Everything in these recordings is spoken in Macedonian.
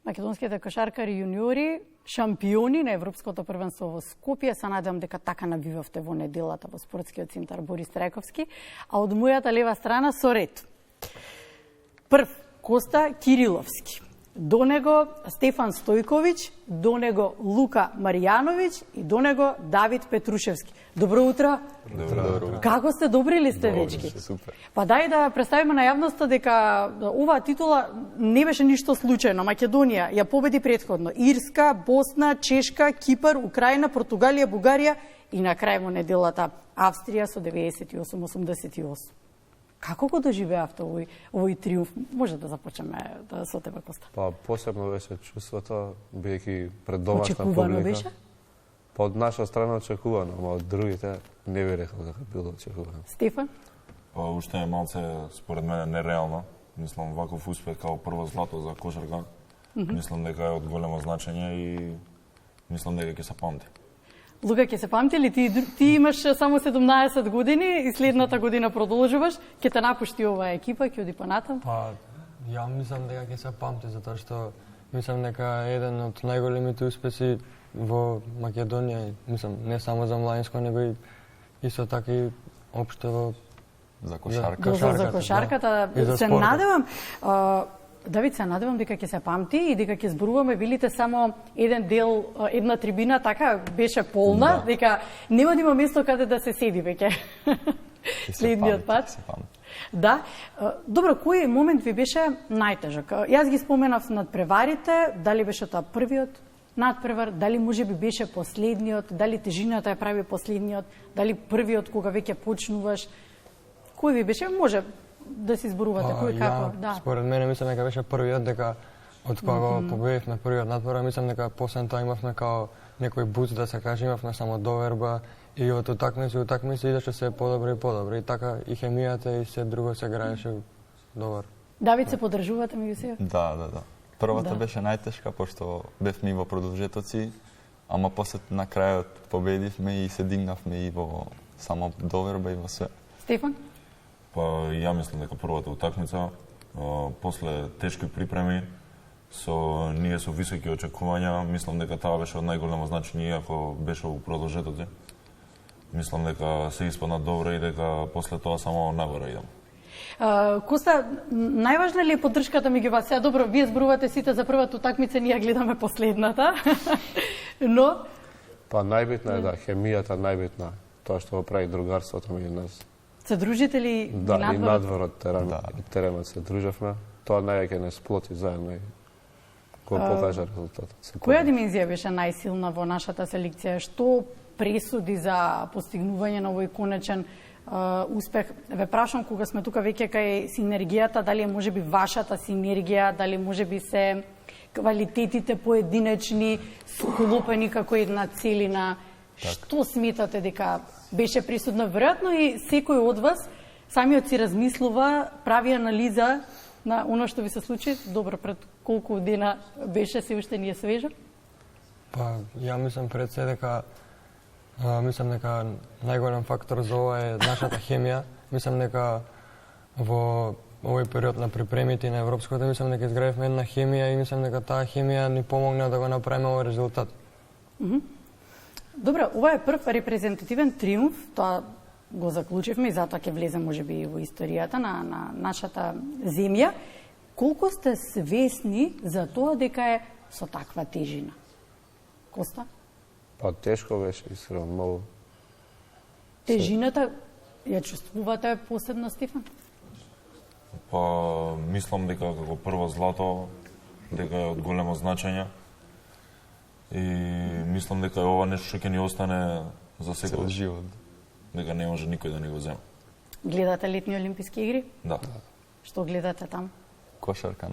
Македонските кошаркари јуниори, шампиони на Европското првенство во Скопје, се надевам дека така навивавте во неделата во спортскиот центар Борис Трајковски, а од мојата лева страна со ред. Прв, Коста Кириловски. До него Стефан Стојковиќ, до него Лука Маријановиќ и до него Давид Петрушевски. Добро утро. Добро. Како сте, добри ли сте вечки? Супер. Па дај да представиме на јавноста дека оваа титула не беше ништо случајно. Македонија ја победи претходно Ирска, Босна, Чешка, Кипар, Украина, Португалија, Бугарија и на крај во неделата Австрија со 98-88. Како го доживеавте овој триумф? Може да започнеме со тебе, Коста. Па посебно беше чувството, бидејќи пред домашна публика. Очекувано беше? Па од наша страна очекувано, ама од другите не вереха дека било очекувано. Стефан? Па уште е малце, според мене, нереално. Мислам, ваков успех као прво злато за кошарка. Мислам дека е од големо значење и мислам дека ќе се памти. Лука, ќе се памти ли? Ти имаш само 17 години и следната година продолжуваш. Ќе те напушти оваа екипа, ќе оди понатам? Па, ја мислам дека ќе се памти, затоа што мислам дека еден од најголемите успеси во Македонија, мислам, не само за младинско, него и исто така и општо во За кошарка. За кошарката, да. се надевам, Давид, се надевам дека ќе се памти и дека ќе зборуваме, велите само еден дел, една трибина, така беше полна, дека нема да има место каде да се седи веќе. Следниот пат. Да. Добро, кој момент ви беше најтежок? Јас ги споменав надпреварите, дали беше тоа првиот надпревар, дали може би беше последниот, дали тежината ја прави последниот, дали првиот кога веќе почнуваш. Кој ви беше? Може да си зборувате, кој како? Да. Според мене мислам дека беше првиот, дека од кога победивме првиот надпревар, мислам дека после тоа имавме као некој буст, да се каже, имавме само доверба и од утакмици идеше се подобро и подобро. И така и хемијата и се друго се играеше добар. Давид, се подржувате меѓу себе? Да. Првата беше најтешка, пошто бевме и во продолжетоци, ама после на крајот победивме и се дигнавме и во само доверба и во све. Стефан? Па ја мислам дека првата утакмица, после тешки припреми, ние со високи очекувања, мислам дека таа беше од најголемо значење, иако беше во продолжетоци. Мислам дека се испадна добро и дека после тоа само нагоре идам. Коста, најважна ли е поддршката меѓу вас? Сега, добро, вие зборувате сите за првата утакмица, ние гледаме последната. Но Па најбитна е хемијата најбитна, тоа што го прави другарството меѓу нас. се дружите ли Да, и надвор од теренот се дружевме. Тоа најаќе не сплоти заедно и го покажа резултатот. Која димензија беше најсилна во нашата селекција? Што пресуди за постигнување на овој конечен успех? Ве прашам, кога сме тука веќе кај синергијата, дали е можеби вашата синергија, дали можеби се квалитетите поединечни, склопени како една целина? Што сметате дека беше присутно? Веројатно и секој од вас самиот си размислува, прави анализа на оно што ви се случи. Добро, пред колку дена беше, се уште не е свежо? Па, ја мислам пред се дека најголем фактор за ова е нашата хемија. Мислам дека во овој период на припремите на европското, мислам дека изградивме една хемија и мислам дека таа хемија ни помогна да го направиме овој резултат. Добро, ова е прв репрезентативен триумф, тоа го заклучивме и затоа ќе влезе можеби во историјата на нашата земја. Колку сте свесни за тоа дека е со таква тежина? Коста? Па тешко беше, искрено, многу. Тежината ја чувствувате посебно, Стефан? Па мислам дека како прво злато, дека е од големо значење. И мислам дека ова нешто што ќе ни остане за секој живот. Дека не може никој да ни го земе. Гледате летни олимписки игри? Да. Што гледате таму? Кошарка.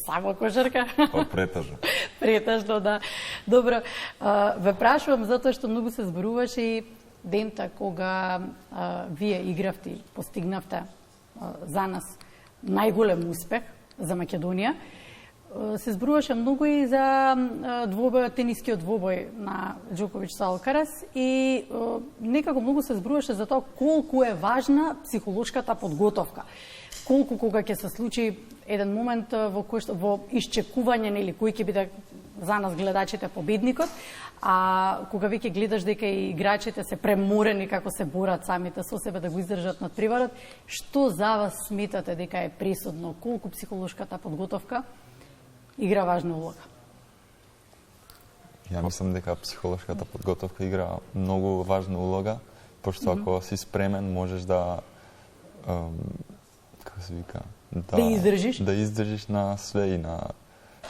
Само кошарка? Па претежно. Претежно, да. Добро, ве прашувам затоа што многу се зборуваше и дента кога вие игравте, постигнавте за нас најголем успех за Македонија. Се зборуваше многу и за тенискиот двобој на Џоковиќ со Алкарас и некако многу се зборуваше за тоа колку е важна психолошката подготовка. колку кога ќе се случи еден момент во исчекување, нели, кој ќе биде за нас гледачите победникот, а кога веќе гледаш дека и играчите се преморени како се борат самите со себе да го издржат надпреварот, што за вас сметате дека е пресудно, колку психолошката подготовка игра важна улога? Ја мислам дека психолошката подготовка игра многу важна улога, пошто ако си спремен можеш да како се вика, да издржиш на све и на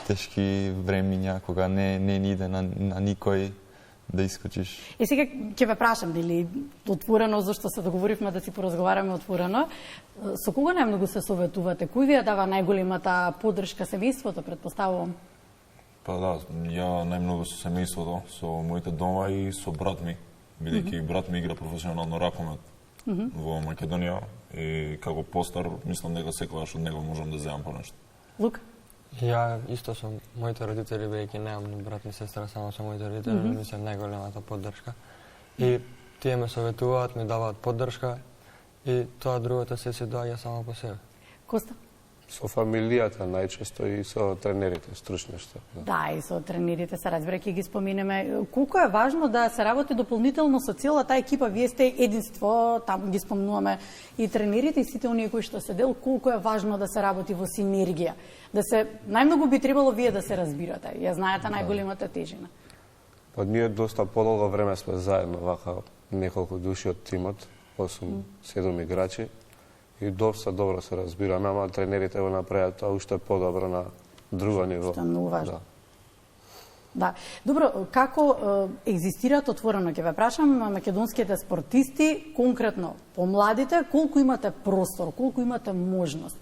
тешки времиња кога не иде на никој да искочиш. Сега ќе ве прашам, нели, отворено, зашто се договоривме да си поразговараме отворено. Со кого најмногу се советувате? Кој ви ја дава најголемата поддршка? Семејството, претпоставувам? Па да, ја најмногу со семејството, со моите дома и со брат ми, бидејќи брат ми игра професионално ракомет во Македонија и како постар, мислам дека секогаш од него можам да земам по нешто. Лука? Ја исто со моите родители, бидејќи немам ни брат ни сестра, само со моите родители, ми се најголемата поддршка. И тие ме советуваат, ми даваат поддршка и тоа другото се доаѓа само по себе. Коста? Со фамилијата најчесто и со тренерите, стручни што. Да, и со тренерите се разбира, ќе ги споминеме. Колку е важно да се работи дополнително со целата екипа, вие сте единство, таму ги спомнуваме и тренерите и сите оние кои што се дел, колку е важно да се работи во синергија. Да се најмногу би требало вие да се разбирате. Ја знаете најголемата тежина. Па ние доста подолго време сме заедно, вака неколку души од тимот, 8-7 играчи. И доста добро се разбираме, ама тренерите го направиат тоа уште подобро на друго ниво. Што е многу важно. Да. Добро, како екзистираат отворено, ќе ве прашам, македонските спортисти, конкретно помладите, колку имате простор, колку имате можност?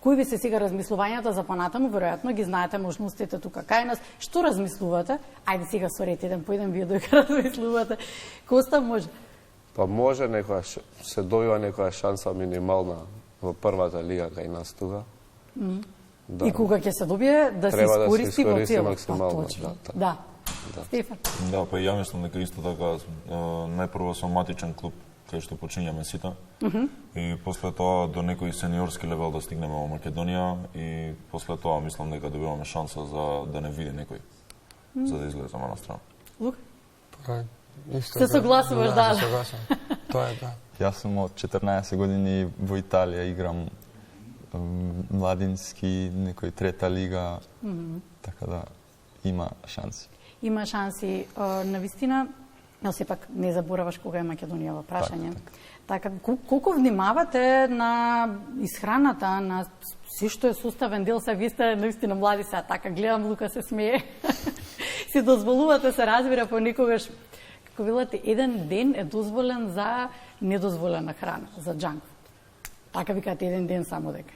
Кои ви се сега размислувањата за понатаму? Веројатно ги знаете можностите тука кај нас. Што размислувате? Ајде сега сорете еден по еден, вие дојка размислувате. Коста може? Па може некоја се добива некоја шанса минимална во првата лига кај нас тука. Да. И кога ќе се добие да се искористи во цело максимално. Да. Стефан. Да, па ја мислам дека исто така најпрво со матичен клуб кај што почињаме сите. И после тоа до некој сениорски левел да стигнеме во Македонија и после тоа мислам дека добиваме шанса за да не види некој за да излеземе на страна. Лук? Исто, се согласуваш, да. Се согласувам. Тоа е да. Јас сум од 14 години во Италија, играм младински, некој трета лига, така да има шанси. Има шанси, навистина, но сепак не забораваш кога е Македонија во прашање. Така, колку внимавате на исхраната, на се што е составен дел, се вие сте наистина млади се, така гледам Лука се смее. Си дозволувате се разбира понекогаш, како велате, еден ден е дозволен за недозволена храна, за джанк фуд. Така викате еден ден само дека.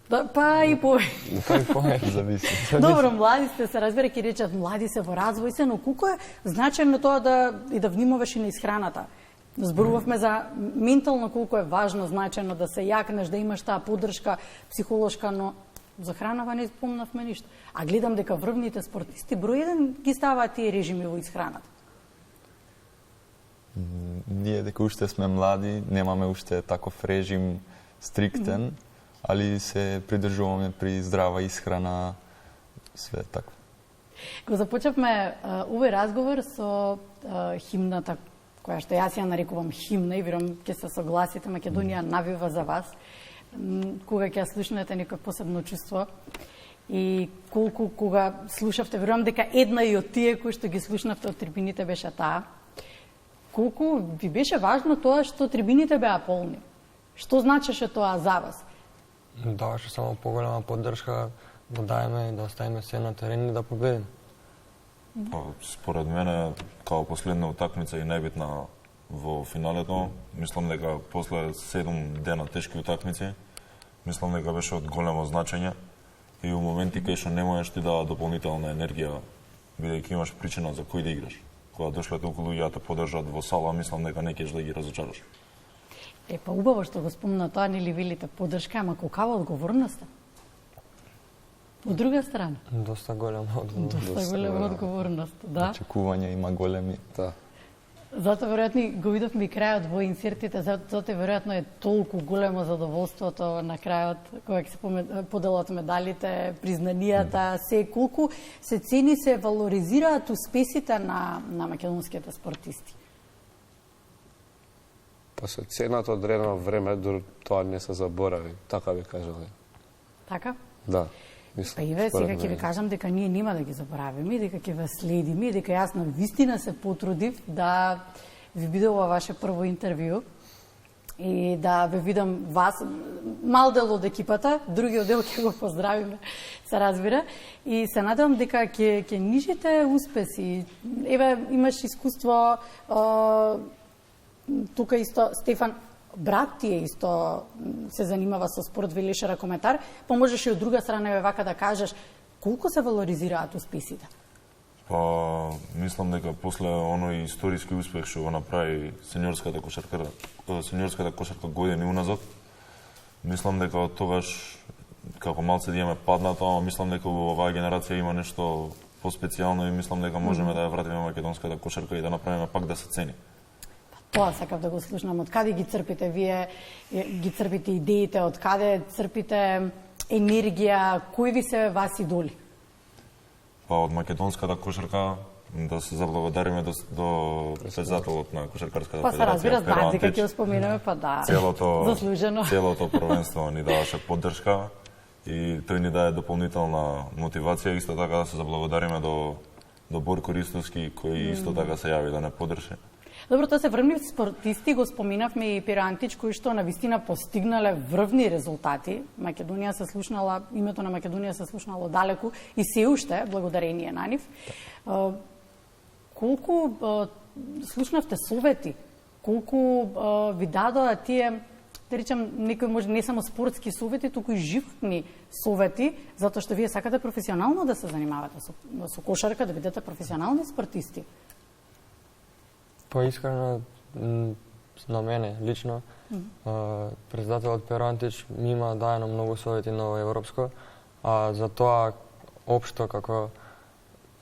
Па и повеќе. Зависи. Добро, млади сте се, разбира, ќе речат млади се во развој се, но колку е значајно тоа да внимаваш и на исхраната. Зборувавме за ментално колку е важно, значајно да се јакнеш, да имаш таа поддршка психолошка, но за хранава не спомнавме ништо. А гледам дека врвните спортисти број еден ги ставаат тие режими во исхраната. Ние дека уште сме млади, немаме уште таков режим стриктен, али се придржуваме при здрава исхрана, све такво. Го започнавме овој разговор со химната, која што јас ја нарекувам химна и верувам ќе се согласите, Македонија навива за вас. Кога ќе ја слушнете некој посебно чувство и колку кога слушавте, верувам дека една и од тие кои што ги слушнавте од трибините беше таа. Колку ви беше важно тоа што трибините беа полни? Што значеше тоа за вас? Даваше само поголема поддршка, да даеме и да оставиме се на терен и да победиме. Според мене, као последна утакмица и најбитна во финалето, мислам дека после 7 дена тешки утакмици, мислам дека беше од големо значење и у моменти кај што не можеш ти дава дополнителна енергија, бидејќи имаш причина за кој да играш. Кога дошле толку луѓе да те поддржат во сала, мислам дека не ќе да ги разочараш. Па убаво што го спомна тоа, нели велите поддршка, ама колкава одговорност? Од друга страна? Доста голема одговорност. Доста голема одговорност, да. Очекувања има големи. Да. Затоа веројатно го видовме и крајот во инсертите, затоа веројатно е толку големо задоволството на крајот кога ќе се поделат медалите, признанијата, се колку се цени, се валоризираат успесите на македонските спортисти. Па се цената одредено време, дури тоа не се заборави, така би кажале. Така? Да. Па Иве, сега ќе ви кажам дека ние нема да ги заборавиме, дека ќе ве следиме, дека јас на вистина се потрудив да ви биде ова ваше прво интервју и да ве видам вас, мал дел од екипата, другиот дел ќе го поздравиме, се разбира, и се надевам дека ќе нижите успеси. Еве, имаш искуство, тука исто Стефан, брат ти е исто се занимава со спорт, велеше коментар, па можеш и од друга страна еве вака да кажеш колку се валоризираат успесите? Па, мислам дека после оној историски успех што го направи сениорската кошарка години уназад, мислам дека од тогаш како малце да имаме паднато, ама мислам дека во оваа генерација има нешто поспецијално и мислам дека можеме да ја вратиме македонската кошарка и да направиме пак да се цени. Тоа сакав да го слушнам. Од каде ги црпите вие? Ги црпите идеите? Од каде црпите енергија? Кои ви се вас идоли? Па од македонската кошарка да се заблагодариме до председателот на кошаркарската федерација. Па се разбира, знаат дека ќе го споменаме, па да. Заслужено. Целото првенство ни даваше поддршка и тој ни даде дополнителна мотивација, исто така да се заблагодариме до Борко Ристовски кој исто така се јави да не поддржи. Добро, тоа се врвни спортисти, го споминавме и Пиро Антич, кои што навистина постигнале врвни резултати. Македонија се слушнала, името на Македонија се слушнало далеку и се уште, благодарение на нив. Колку слушнавте совети, колку ви дадоа тие, да речем, некои може не само спортски совети, туку и животни совети, затоа што вие сакате професионално да се занимавате со кошарка, да бидете професионални спортисти. Поискрено на мене лично, председателот Пиро Антич ми има даено многу совети ново европско, а за тоа општо како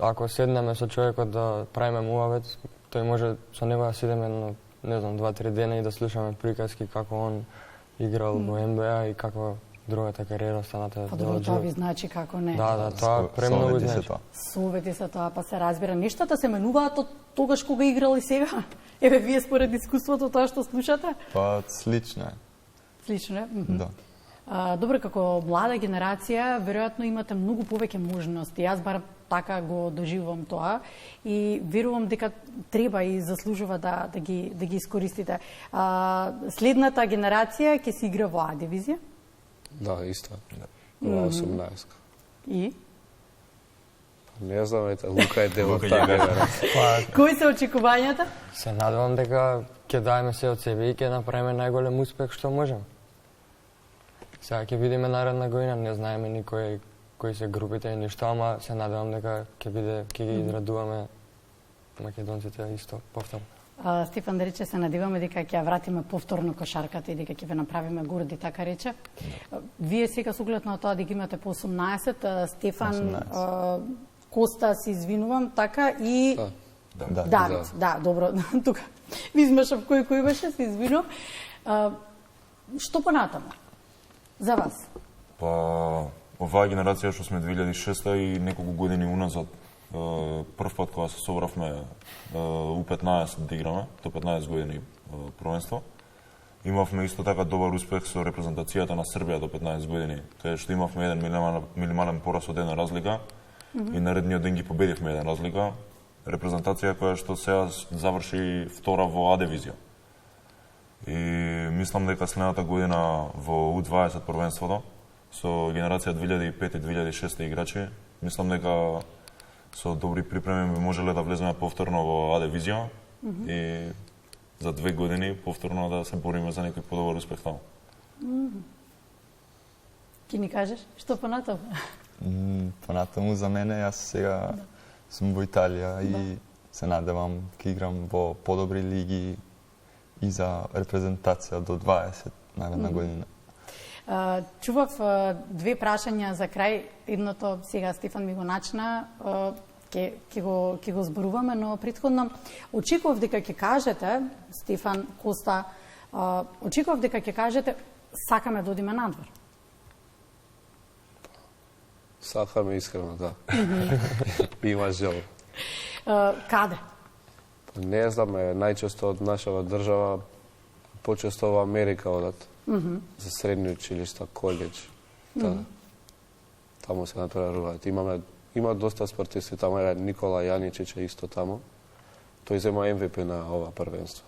ако седнеме со човекот да правиме муавет, тој може со него да седеме на не знам 2-3 дена и да слушаме приказки како он играл во НБА и како другата кариера останата. Па добро, тоа ви значи како не. Да, тоа премногу значи. Совети се тоа, па се разбира. Нештата се менуваат од тогаш кога играл и сега. Еве, вие според искуството тоа што слушате? Па, слично е. Слично е? Да. Добро, како млада генерација, веројатно имате многу повеќе можности. Јас бар така го доживувам тоа и верувам дека треба и заслужува да ги искористите. Следната генерација ќе се игра во А дивизија? Да, исто. Во 18. И? Не знам, ете, Лука е дел од таа. Кои се очекувањата? Се надевам дека ќе даеме се од себе и ќе направиме најголем успех што можеме. Сега ќе видиме наредна година, не знаеме ни кои се групите и ништо, ама се надевам дека ќе ги израдуваме македонците исто повторно. Стефан да рече, се надеваме дека ќе ја вратиме повторно кошарката и дека ќе ве направиме горди, така рече. Вие сега со оглед на тоа дека имате по 18, Стефан, Коста, се извинувам, така и Давид. Да, добро, тука ви измешав кој беше, се извинувам. Што понатаму за вас? Па, оваа генерација што сме 2006 и неколку години уназад, прв пат кога се собравме U15 да играме, до 15 години првенство, имавме исто така добар успех со репрезентацијата на Србија до 15 години, каде што имавме еден минимален пораз од една разлика и наредниот ден ги победивме еден разлика. Репрезентација која што сега заврши втора во А дивизија. И мислам дека следната година во U20 првенството со генерација 2005 и 2006 играчи, мислам дека со добри припреми би можеле да влеземе повторно во А дивизија и за 2 години повторно да се бориме за некој подобар успех таму. Ки ни кажеш, што понатаму? Понатаму за мене, јас сега сум во Италија и се надевам ќе играм во подобри лиги и за репрезентација до 20 наредна година. Чував две прашања за крај. Едното сега Стефан ми го начна. ќе го зборуваме, но претходно очекував дека ќе кажете, Стефан Коста, очекував дека ќе кажете сакаме да одиме надвор. Сакаме искрено, да. Има жел. Каде? Не знам, најчесто од нашава држава почесто во Америка одат. За средни училишта, колеџ. Таму се натпреваруваат. Има доста спортисти таму, Никола Јаничич е исто таму. Тој зема MVP на ова првенство.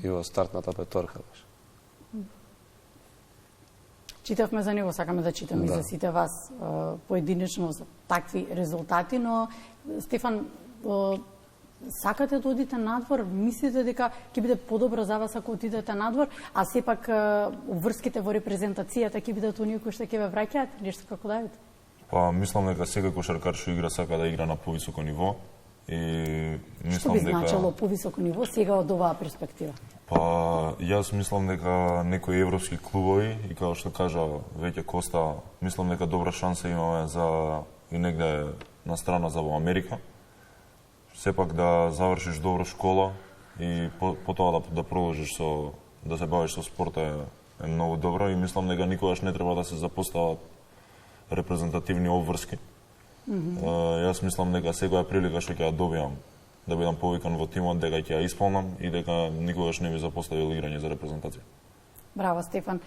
И во стартната петорка беше. Читавме за него, сакаме да читаме и за сите вас поединечно за такви резултати, но Стефан, сакате да одите надвор? Мислите дека ќе биде подобро за вас ако отидете надвор, а сепак врските во репрезентацијата ќе бидат оние кои што ќе ве враќаат, нешто како Давид? Па мислам дека секој кошаркар што игра сака да игра на повисоко ниво и мислам дека што би значило повисоко ниво сега од оваа перспектива? Па јас мислам дека некои европски клубови и како што кажа веќе Коста, мислам дека добра шанса имаме за и негде на страна за во Америка. Сепак да завршиш добро школа и потоа да продолжиш да се бавиш со спорта е многу добро и мислам дека никогаш не треба да се запостават репрезентативни обврски. Јас мислам дека секоја прилика што ќе ја добијам да бидам повикан во тимот, дека ќе ја исполнам и дека никогаш не би запоставил играње за репрезентација. Браво, Стефан.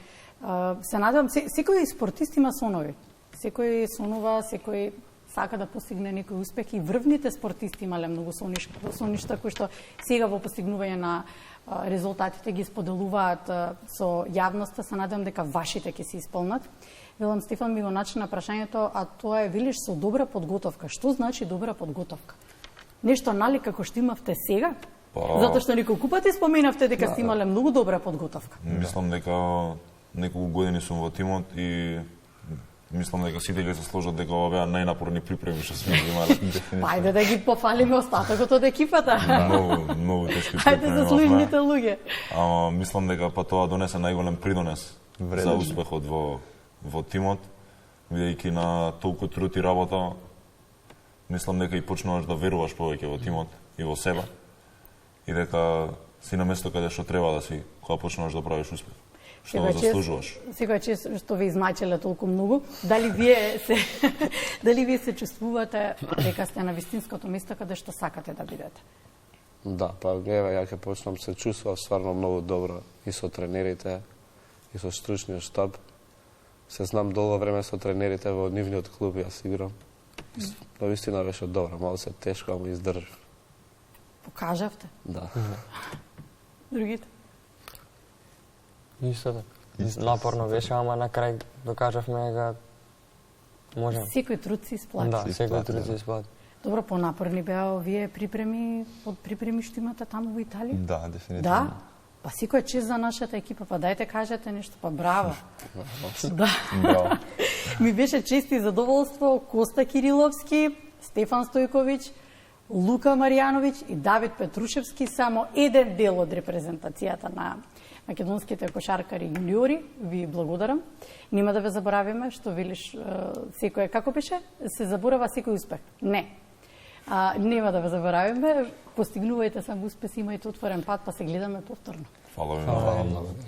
Се надевам, секој спортист има сонови. Секој сонува, секој сака да постигне некој успех и врвните спортисти имале многу соништа кои што сега во постигнување на резултатите ги споделуваат со јавноста. Се надевам дека вашите ќе се исполнат. Велам, Стефан ми го начи на прашањето, а тоа е, велиш, со добра подготовка. Што значи добра подготовка? Нешто налик како што имавте сега? Затоа што неколку пати споменавте дека сте имале многу добра подготовка. Мислам дека неколку години сум во тимот и мислам дека сите ќе се сложат дека ова беа најнапорни припреми што сме имале. Ајде да ги пофалиме остатокот од екипата. Многу тешки припреми. Ајде заслужните луѓе. Ама мислам дека па тоа донесе најголем придонес за успехот во тимот, бидејќи на толку труд и работа, мислам дека и почнуваш да веруваш повеќе во тимот и во себе. И дека си на место каде што треба да си, кога почнуваш да правиш успех. Што го заслужуваш. Секој што ви измачеле толку многу, дали вие се чувствувате дека сте на вистинското место каде што сакате да бидете? Да, па еве ја ќе почнам, се чувствував стварно многу добро и со тренерите и со стручниот штаб. Се знам долго време со тренерите во нивниот клуб, јас играм. Навистина беше добро, мало се тешко, ама издржав. Покажавте? Да. Другите? Исто така. Напорно беше, ама на крај докажавме дека можеме. Секој труд се исплати. Да, секој труд се исплати. Добро, понапорни беа овие припреми, подприпреми што имате таму во Италија? Да, дефинитивно. Да? Па секој чест за нашата екипа, па дајте кажете нешто, па браво. Да. Браво. Ми беше чест и задоволство Коста Кириловски, Стефан Стојковиќ, Лука Маријановиќ и Давид Петрушевски, само еден дел од репрезентацијата на македонските кошаркари јуниори. Ви благодарам. Нема да ве заборавиме, што велиш секој, како беше? Се заборава секој успех. Не. Нема да ве заборавиме. Постигнувајте само успеси, имајте отворен пат, па се гледаме повторно. Фала ви.